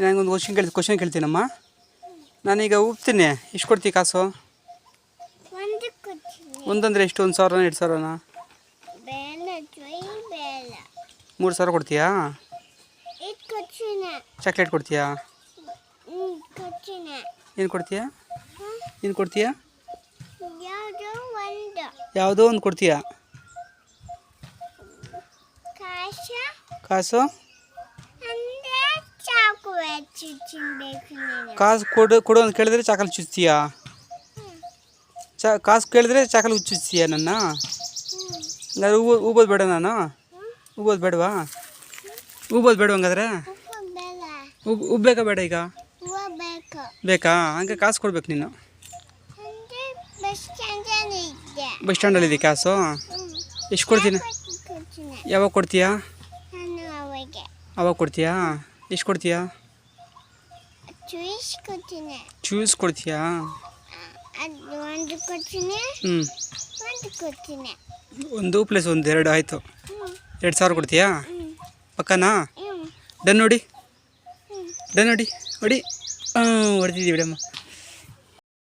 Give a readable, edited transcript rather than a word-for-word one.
ನನಗೊಂದು ಕ್ವಶನ್ ಕೇಳ್ತೀನಮ್ಮ. ನಾನೀಗ ಉಪ್ತೀನಿ, ಎಷ್ಟು ಕೊಡ್ತೀವಿ ಕಾಸು? ಒಂದಂದರೆ ಎಷ್ಟು? 1,000ನ 2,000ನ? 3,000 ಕೊಡ್ತೀಯಾ? ಚಾಕ್ಲೇಟ್ ಕೊಡ್ತೀಯಾ? ಏನು ಕೊಡ್ತೀಯಾ? ಏನು ಕೊಡ್ತೀಯಾ? ಯಾವುದೋ ಒಂದು ಕೊಡ್ತೀಯಾ? ಕಾಸು ಕಾಸು ಕೊಡು ಅಂತ ಕೇಳಿದ್ರೆ ಚಾಕಲ್ ಚುಚ್ತೀಯಾ? ಕಾಸು ಕೇಳಿದ್ರೆ ಚಾಕಲ್ ಚುಚ್ತೀಯಾ ನನ್ನ? ಹಂಗಾದ್ರೆ ಉಬ್ಬೋದು ಬೇಡ ನಾನು? ಉಬ್ಬೋದು ಬೇಡವಾ? ಉಬ್ಬೋದು ಬೇಡ ಹಂಗಾದ್ರೆ? ಉಬ್ಬೇಕಾ ಬೇಡ ಈಗ? ಬೇಕಾ? ಹಂಗೆ ಕಾಸು ಕೊಡ್ಬೇಕು ನೀನು. ಬಸ್ ಸ್ಟ್ಯಾಂಡಲ್ಲಿದೆ ಕಾಸು? ಎಷ್ಟು ಕೊಡ್ತೀನಿ? ಯಾವಾಗ ಕೊಡ್ತೀಯಾ? ಅವಾಗ ಕೊಡ್ತೀಯಾ? ಎಷ್ಟು ಕೊಡ್ತೀಯಾ? ಚೂಸ್ ಕೊಡ್ತೀಯಾ? ಹ್ಞೂ 1 + 1 2 ಆಯಿತು. 2,000 ಕೊಡ್ತೀಯಾ? ಪಕ್ಕನಾ? ಡನ್ ನೋಡಿ, ಡನ್ ನೋಡಿ, ಹೊಡಿ. ಹೊಡೆದಿದ್ದೀವಿ ಬಿಡಮ್ಮ.